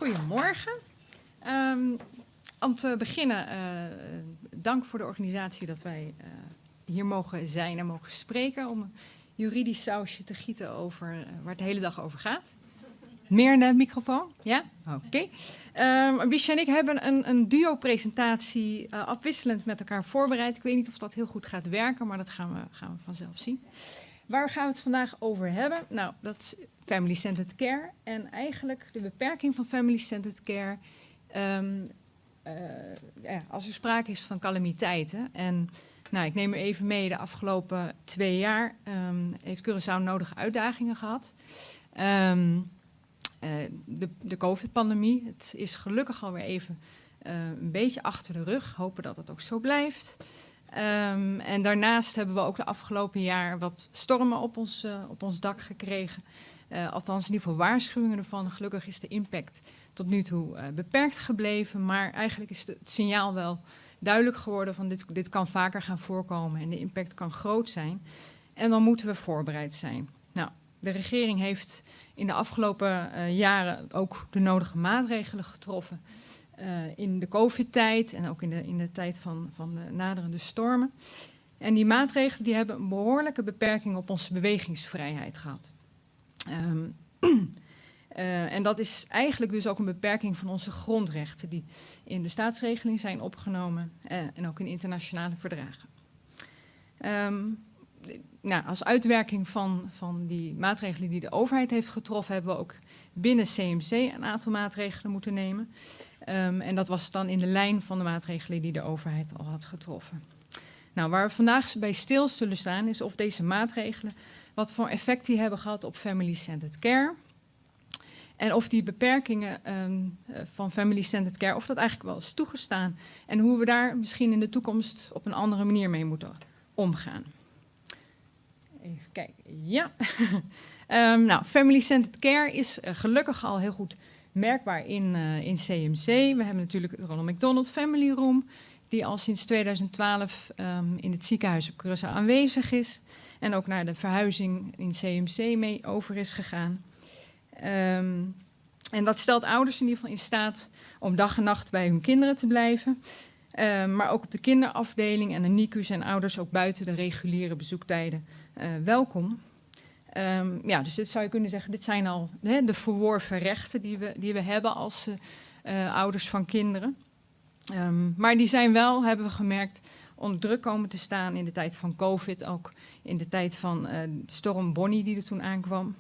Goedemorgen. Om te beginnen, dank voor de organisatie dat wij hier mogen zijn en mogen spreken om een juridisch sausje te gieten over waar het de hele dag over gaat. Meer in de microfoon? Ja? Oké. Abisha en ik hebben een duo-presentatie afwisselend met elkaar voorbereid. Ik weet niet of dat heel goed gaat werken, maar dat gaan we vanzelf zien. Waar gaan we het vandaag over hebben? Nou, dat is family-centered care. En eigenlijk de beperking van family-centered care als er sprake is van calamiteiten. En nou, ik neem er even mee, de afgelopen 2 jaar heeft Curaçao nodige uitdagingen gehad. De COVID-pandemie, het is gelukkig alweer even een beetje achter de rug. Hopen dat het ook zo blijft. En daarnaast hebben we ook de afgelopen jaar wat stormen op ons dak gekregen. Althans in ieder geval waarschuwingen ervan. Gelukkig is de impact tot nu toe beperkt gebleven. Maar eigenlijk is het signaal wel duidelijk geworden van dit kan vaker gaan voorkomen. En de impact kan groot zijn. En dan moeten we voorbereid zijn. Nou, de regering heeft in de afgelopen jaren ook de nodige maatregelen getroffen. In de COVID-tijd en ook in de tijd van de naderende stormen. En die maatregelen die hebben een behoorlijke beperking op onze bewegingsvrijheid gehad. En dat is eigenlijk dus ook een beperking van onze grondrechten die in de staatsregeling zijn opgenomen en ook in internationale verdragen. Nou, als uitwerking van die maatregelen die de overheid heeft getroffen, hebben we ook binnen CMC een aantal maatregelen moeten nemen. En dat was dan in de lijn van de maatregelen die de overheid al had getroffen. Nou, waar we vandaag bij stil zullen staan is of deze maatregelen wat voor effect die hebben gehad op family-centered care. En of die beperkingen van family-centered care, of dat eigenlijk wel is toegestaan. En hoe we daar misschien in de toekomst op een andere manier mee moeten omgaan. Even kijken, ja. Nou, family-centered care is gelukkig al heel goed merkbaar in CMC. We hebben natuurlijk het Ronald McDonald Family Room, die al sinds 2012 in het ziekenhuis op Curaçao aanwezig is. En ook naar de verhuizing in CMC mee over is gegaan. En dat stelt ouders in ieder geval in staat om dag en nacht bij hun kinderen te blijven. Maar ook op de kinderafdeling en de NICU zijn ouders ook buiten de reguliere bezoektijden welkom. Ja, dus dit zou je kunnen zeggen, dit zijn al de verworven rechten die we hebben als ouders van kinderen. Maar die zijn wel, hebben we gemerkt, onder druk komen te staan in de tijd van COVID. Ook in de tijd van storm Bonnie die er toen aankwam.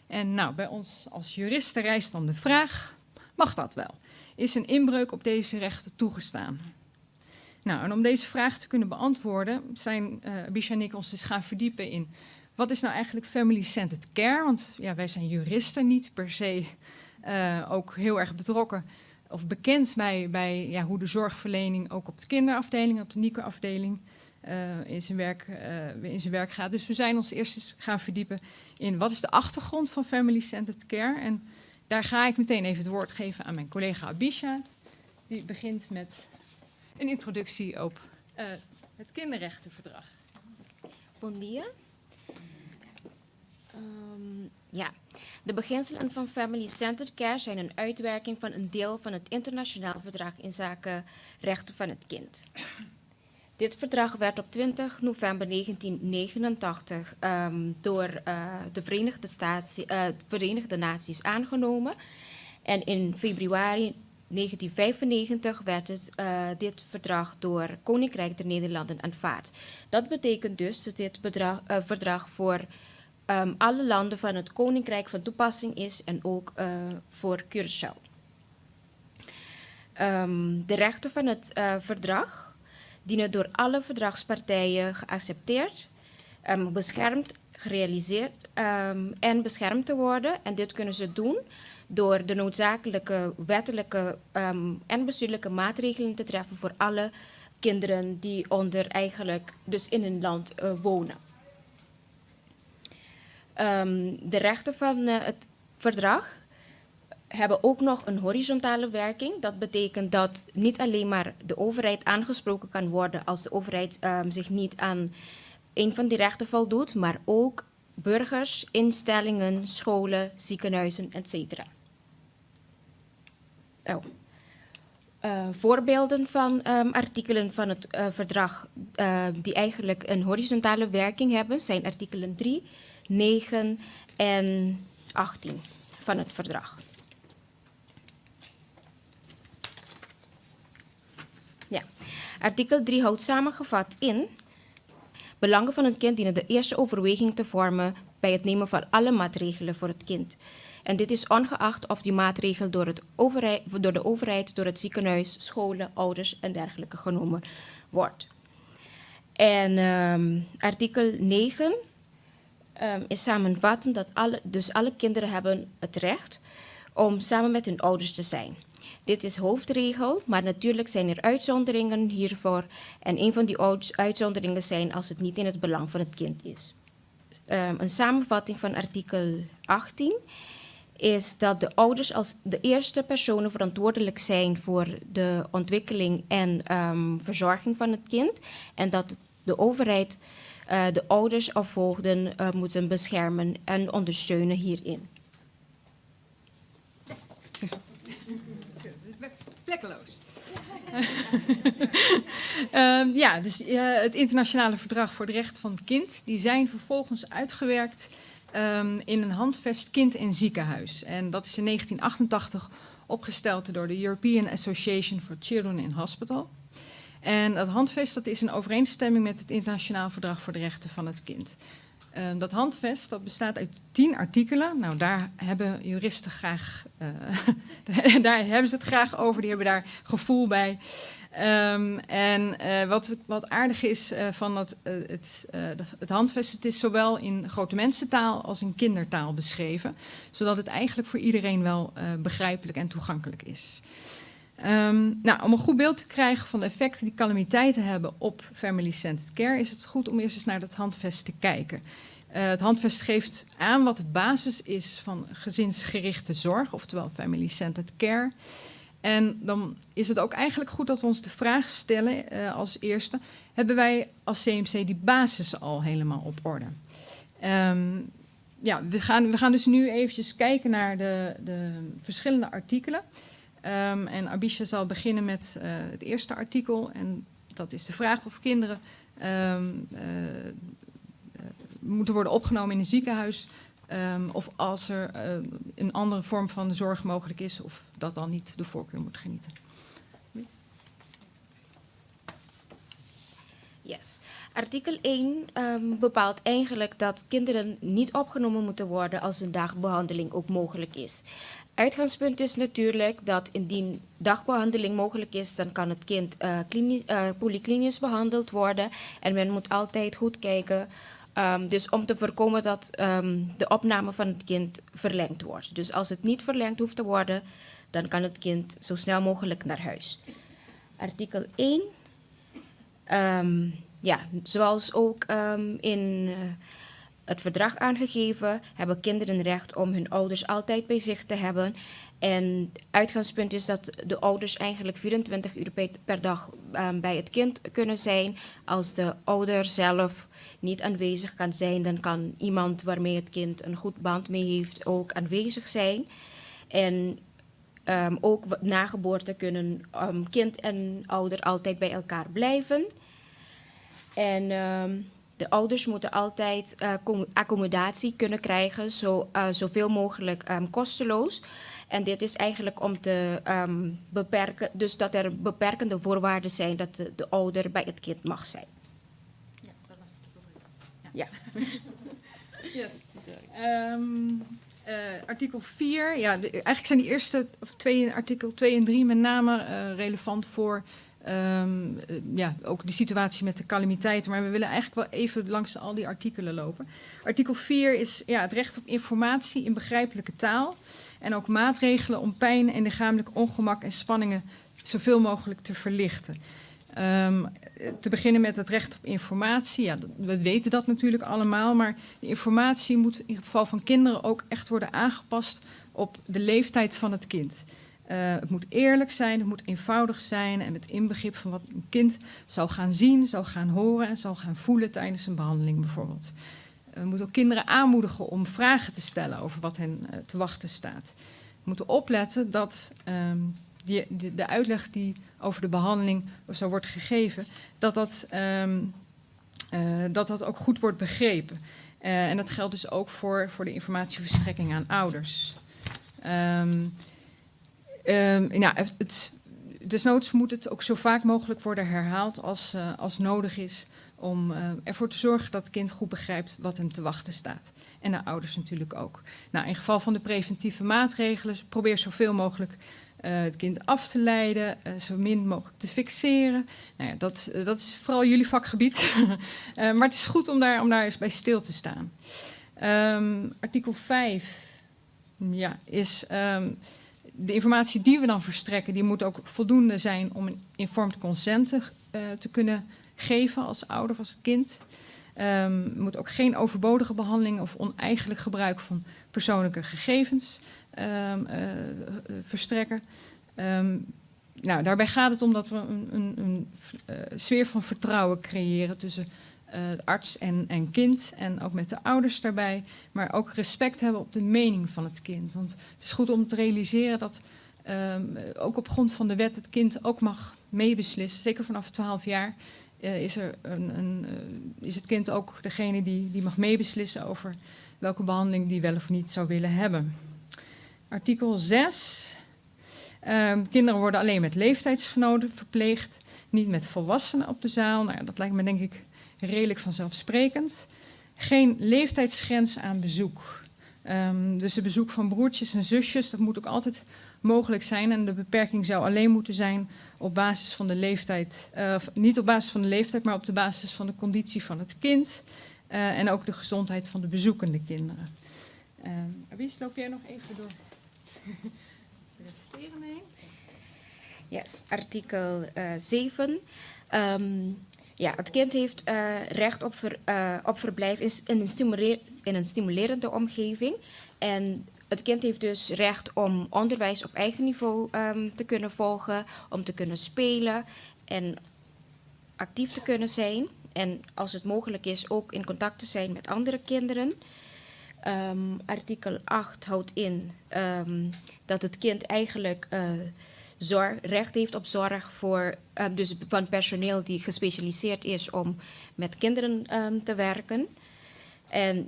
En nou, bij ons als juristen rijst dan de vraag, mag dat wel? Is een inbreuk op deze rechten toegestaan? Nou, en om deze vraag te kunnen beantwoorden zijn Abisha en ik ons dus gaan verdiepen in wat is nou eigenlijk family-centered care? Want ja, wij zijn juristen, niet per se ook heel erg betrokken of bekend bij ja, hoe de zorgverlening ook op de kinderafdeling, op de NICU-afdeling in zijn werk gaat. Dus we zijn ons eerst eens gaan verdiepen in wat is de achtergrond van family-centered care. En daar ga ik meteen even het woord geven aan mijn collega Abisha. Die begint met een introductie op het kinderrechtenverdrag. Bon dia. Ja, de beginselen van family-centered care zijn een uitwerking van een deel van het internationaal verdrag in zaken rechten van het kind. Dit verdrag werd op 20 november 1989 door de Verenigde Naties aangenomen. En in februari 1995 werd dit verdrag door Koninkrijk der Nederlanden aanvaard. Dat betekent dus dat dit verdrag voor alle landen van het Koninkrijk van toepassing is en ook voor Curaçao. De rechten van het verdrag dienen door alle verdragspartijen geaccepteerd, beschermd, gerealiseerd en beschermd te worden. En dit kunnen ze doen door de noodzakelijke wettelijke en bestuurlijke maatregelen te treffen voor alle kinderen die eigenlijk dus in een land wonen. De rechten van het verdrag hebben ook nog een horizontale werking. Dat betekent dat niet alleen maar de overheid aangesproken kan worden als de overheid zich niet aan een van die rechten voldoet, maar ook burgers, instellingen, scholen, ziekenhuizen, etc. Voorbeelden van artikelen van het verdrag die eigenlijk een horizontale werking hebben, zijn artikelen 3, 9 en 18 van het verdrag. Ja. Artikel 3 houdt samengevat in: belangen van een kind dienen de eerste overweging te vormen bij het nemen van alle maatregelen voor het kind. En dit is ongeacht of die maatregel door de overheid, door het ziekenhuis, scholen, ouders en dergelijke genomen wordt. En artikel 9 is samenvattend dat alle kinderen hebben het recht om samen met hun ouders te zijn. Dit is hoofdregel, maar natuurlijk zijn er uitzonderingen hiervoor. En een van die uitzonderingen zijn als het niet in het belang van het kind is. Een samenvatting van artikel 18 is dat de ouders als de eerste personen verantwoordelijk zijn voor de ontwikkeling en verzorging van het kind. En dat de overheid de ouders of voogden moeten beschermen en ondersteunen hierin. Plekkeloos. Ja, dus het internationale verdrag voor de rechten van het kind, die zijn vervolgens uitgewerkt in een handvest kind en ziekenhuis. En dat is in 1988 opgesteld door de European Association for Children in Hospital. En dat handvest dat is in overeenstemming met het internationaal verdrag voor de rechten van het kind. Dat handvest dat bestaat uit 10 artikelen. Nou, daar hebben juristen graag, daar hebben ze het graag over, die hebben daar gevoel bij. Wat aardig is van het handvest, het is zowel in grote mensentaal als in kindertaal beschreven, zodat het eigenlijk voor iedereen wel begrijpelijk en toegankelijk is. Om een goed beeld te krijgen van de effecten die calamiteiten hebben op family-centered care, is het goed om eerst eens naar het handvest te kijken. Het handvest geeft aan wat de basis is van gezinsgerichte zorg, oftewel family-centered care. En dan is het ook eigenlijk goed dat we ons de vraag stellen als eerste: hebben wij als CMC die basis al helemaal op orde? We gaan dus nu eventjes kijken naar de verschillende artikelen. En Abisha zal beginnen met het eerste artikel. En dat is de vraag of kinderen moeten worden opgenomen in een ziekenhuis. Of als er een andere vorm van zorg mogelijk is, of dat dan niet de voorkeur moet genieten. Yes. Artikel 1 bepaalt eigenlijk dat kinderen niet opgenomen moeten worden als een dagbehandeling ook mogelijk is. Uitgangspunt is natuurlijk dat indien dagbehandeling mogelijk is, dan kan het kind polyklinisch behandeld worden. En men moet altijd goed kijken, dus om te voorkomen dat de opname van het kind verlengd wordt. Dus als het niet verlengd hoeft te worden, dan kan het kind zo snel mogelijk naar huis. Artikel 1. Zoals ook in het verdrag aangegeven, hebben kinderen recht om hun ouders altijd bij zich te hebben. En uitgangspunt is dat de ouders eigenlijk 24 uur per dag bij het kind kunnen zijn. Als de ouder zelf niet aanwezig kan zijn, dan kan iemand waarmee het kind een goed band mee heeft ook aanwezig zijn. En ook na geboorte kunnen kind en ouder altijd bij elkaar blijven. En de ouders moeten altijd accommodatie kunnen krijgen, zoveel mogelijk kosteloos. En dit is eigenlijk om te beperken, dus dat er beperkende voorwaarden zijn dat de ouder bij het kind mag zijn. Ja, dat was het. Ja. Yes. Artikel 4, ja, eigenlijk zijn die eerste twee, artikel 2 en 3 met name relevant voor ook de situatie met de calamiteiten. Maar we willen eigenlijk wel even langs al die artikelen lopen. Artikel 4 is het recht op informatie in begrijpelijke taal. En ook maatregelen om pijn en lichamelijk ongemak en spanningen zoveel mogelijk te verlichten. Te beginnen met het recht op informatie. Ja, we weten dat natuurlijk allemaal, maar de informatie moet in het geval van kinderen ook echt worden aangepast op de leeftijd van het kind. Het moet eerlijk zijn, het moet eenvoudig zijn en met inbegrip van wat een kind zal gaan zien, zal gaan horen en zal gaan voelen tijdens een behandeling bijvoorbeeld. We moeten ook kinderen aanmoedigen om vragen te stellen over wat hen te wachten staat. We moeten opletten dat de uitleg die over de behandeling of zo wordt gegeven, dat ook goed wordt begrepen. En dat geldt dus ook voor de informatieverstrekking aan ouders. Desnoods moet het ook zo vaak mogelijk worden herhaald als nodig is, om ervoor te zorgen dat het kind goed begrijpt wat hem te wachten staat. En de ouders natuurlijk ook. Nou, in geval van de preventieve maatregelen, probeer zoveel mogelijk het kind af te leiden, zo min mogelijk te fixeren. Nou ja, dat is vooral jullie vakgebied. Maar het is goed om daar eens bij stil te staan. Artikel 5 is de informatie die we dan verstrekken, die moet ook voldoende zijn om een informed consent te kunnen geven als ouder of als kind. Moet ook geen overbodige behandeling of oneigenlijk gebruik van persoonlijke gegevens verstrekken. Daarbij gaat het om dat we een sfeer van vertrouwen creëren tussen arts en kind en ook met de ouders daarbij, maar ook respect hebben op de mening van het kind. Want het is goed om te realiseren dat ook op grond van de wet het kind ook mag meebeslissen, zeker vanaf 12 jaar. Is het kind ook degene die mag meebeslissen over welke behandeling die wel of niet zou willen hebben. Artikel 6. Kinderen worden alleen met leeftijdsgenoten verpleegd, niet met volwassenen op de zaal. Nou ja, dat lijkt me denk ik redelijk vanzelfsprekend. Geen leeftijdsgrens aan bezoek. Dus de bezoek van broertjes en zusjes, dat moet ook altijd mogelijk zijn. En de beperking zou alleen moeten zijn op basis van de leeftijd, niet op basis van de leeftijd, maar op de basis van de conditie van het kind. En ook de gezondheid van de bezoekende kinderen. Abies, loop jij nog even door de resterende heen? Yes, artikel 7. Het kind heeft recht op verblijf in een stimulerende omgeving. En het kind heeft dus recht om onderwijs op eigen niveau te kunnen volgen, om te kunnen spelen en actief te kunnen zijn. En als het mogelijk is, ook in contact te zijn met andere kinderen. Artikel 8 houdt in dat het kind eigenlijk recht heeft op zorg voor, dus van personeel die gespecialiseerd is om met kinderen te werken. En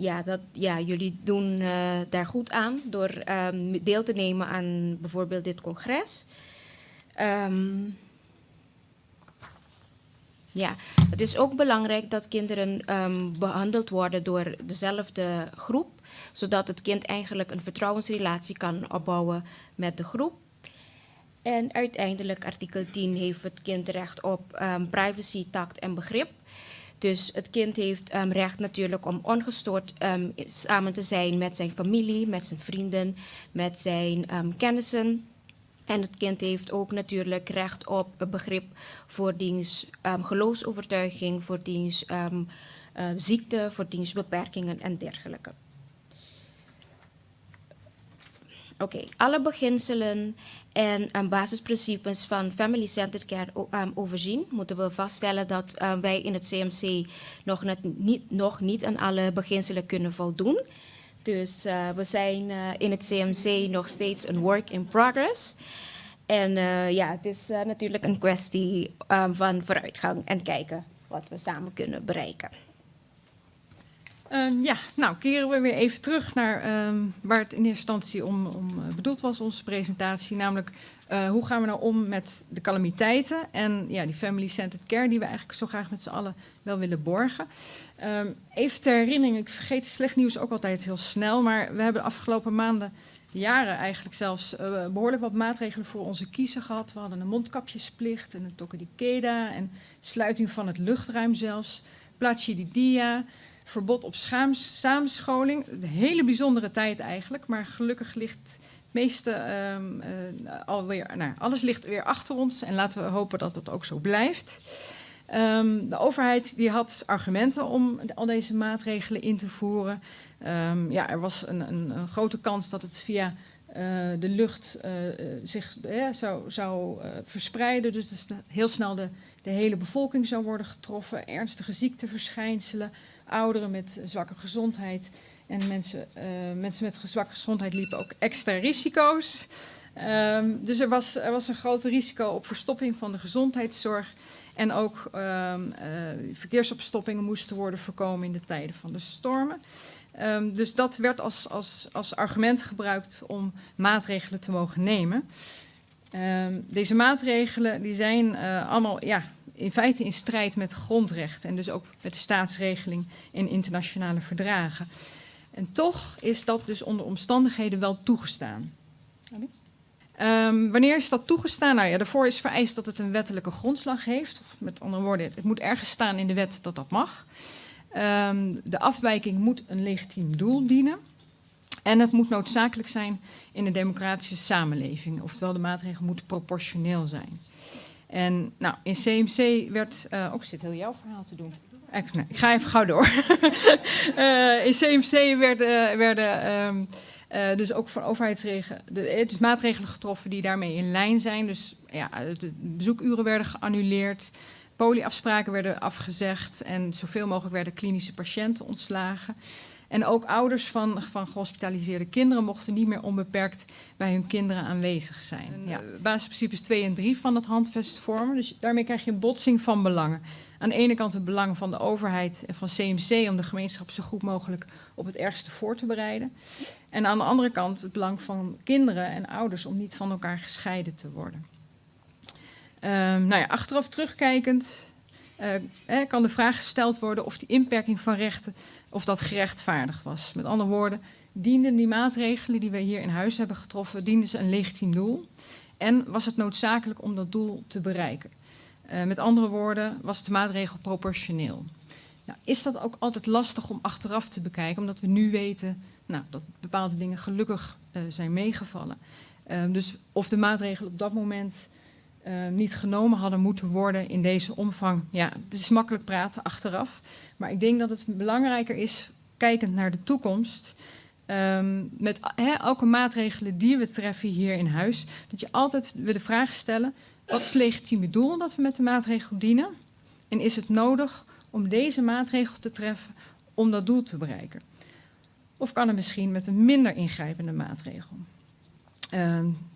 jullie doen daar goed aan door deel te nemen aan bijvoorbeeld dit congres. Het is ook belangrijk dat kinderen behandeld worden door dezelfde groep, zodat het kind eigenlijk een vertrouwensrelatie kan opbouwen met de groep. En uiteindelijk, artikel 10, heeft het kind recht op privacy, tact en begrip. Dus het kind heeft recht natuurlijk om ongestoord samen te zijn met zijn familie, met zijn vrienden, met zijn kennissen. En het kind heeft ook natuurlijk recht op een begrip voor diens geloofsovertuiging, voor diens ziekte, voor diens beperkingen en dergelijke. Alle beginselen en basisprincipes van family-centered care overzien, moeten we vaststellen dat wij in het CMC nog niet aan alle beginselen kunnen voldoen. Dus we zijn in het CMC nog steeds een work in progress. En het is natuurlijk een kwestie van vooruitgang en kijken wat we samen kunnen bereiken. Keren we weer even terug naar waar het in eerste instantie om bedoeld was, onze presentatie. Namelijk, hoe gaan we nou om met de calamiteiten en die family-centered care die we eigenlijk zo graag met z'n allen wel willen borgen. Even ter herinnering, ik vergeet slecht nieuws ook altijd heel snel, maar we hebben de afgelopen maanden, jaren eigenlijk zelfs, behoorlijk wat maatregelen voor onze kiezer gehad. We hadden een mondkapjesplicht en een toque di queda en sluiting van het luchtruim zelfs, plaatje di dia. Verbod op samenscholing. Een hele bijzondere tijd eigenlijk, maar gelukkig ligt het meeste alles ligt weer achter ons en laten we hopen dat het ook zo blijft. De overheid die had argumenten om al deze maatregelen in te voeren. Er was een grote kans dat het via de lucht zich zou verspreiden. Dus heel snel de hele bevolking zou worden getroffen. Ernstige ziekteverschijnselen, ouderen met zwakke gezondheid en mensen met zwakke gezondheid liepen ook extra risico's. Dus er was een groot risico op verstopping van de gezondheidszorg. En ook verkeersopstoppingen moesten worden voorkomen in de tijden van de stormen. Dus dat werd als argument gebruikt om maatregelen te mogen nemen. Deze maatregelen die zijn allemaal in feite in strijd met grondrechten en dus ook met de staatsregeling en internationale verdragen. En toch is dat dus onder omstandigheden wel toegestaan. Wanneer is dat toegestaan? Nou ja, daarvoor is vereist dat het een wettelijke grondslag heeft. Of met andere woorden, het moet ergens staan in de wet dat dat mag. De afwijking moet een legitiem doel dienen. En het moet noodzakelijk zijn in een democratische samenleving. Oftewel, de maatregel moet proportioneel zijn. En nou, in CMC werd... ik zit heel jouw verhaal te doen. Ik ga even gauw door. In CMC werden dus ook van overheidsregelen, maatregelen getroffen die daarmee in lijn zijn. Dus ja, de bezoekuren werden geannuleerd, polieafspraken werden afgezegd en zoveel mogelijk werden klinische patiënten ontslagen. En ook ouders van gehospitaliseerde kinderen mochten niet meer onbeperkt bij hun kinderen aanwezig zijn. Ja, basisprincipes 2 en 3 van het handvest vormen. Dus daarmee krijg je een botsing van belangen. Aan de ene kant het belang van de overheid en van CMC om de gemeenschap zo goed mogelijk op het ergste voor te bereiden. En aan de andere kant het belang van kinderen en ouders om niet van elkaar gescheiden te worden. Achteraf terugkijkend kan de vraag gesteld worden of die inperking van rechten of dat gerechtvaardigd was. Met andere woorden, dienden die maatregelen die we hier in huis hebben getroffen, dienden ze een legitiem doel? En was het noodzakelijk om dat doel te bereiken? Met andere woorden, was de maatregel proportioneel? Nou, is dat ook altijd lastig om achteraf te bekijken, omdat we nu weten dat bepaalde dingen gelukkig zijn meegevallen. Dus of de maatregelen op dat moment niet genomen hadden moeten worden in deze omvang. Ja, het is makkelijk praten achteraf. Maar ik denk dat het belangrijker is, kijkend naar de toekomst, met elke maatregelen die we treffen hier in huis, dat je altijd weer de vraag stellen, wat is het legitieme doel dat we met de maatregel dienen? En is het nodig om deze maatregel te treffen om dat doel te bereiken? Of kan het misschien met een minder ingrijpende maatregel?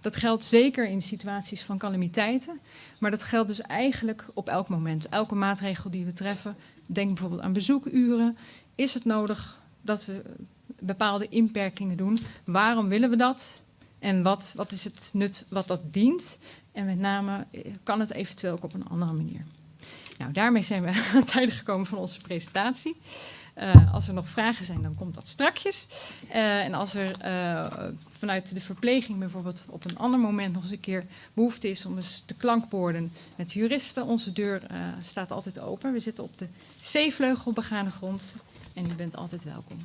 Dat geldt zeker in situaties van calamiteiten, maar dat geldt dus eigenlijk op elk moment. Elke maatregel die we treffen, denk bijvoorbeeld aan bezoekuren. Is het nodig dat we bepaalde inperkingen doen? Waarom willen we dat? En wat is het nut wat dat dient? En met name, kan het eventueel ook op een andere manier? Nou, daarmee zijn we aan het einde gekomen van onze presentatie. Als er nog vragen zijn, dan komt dat strakjes. En als er vanuit de verpleging bijvoorbeeld op een ander moment nog eens een keer behoefte is om eens te klankborden met juristen, onze deur staat altijd open. We zitten op de C-vleugel begane grond en u bent altijd welkom.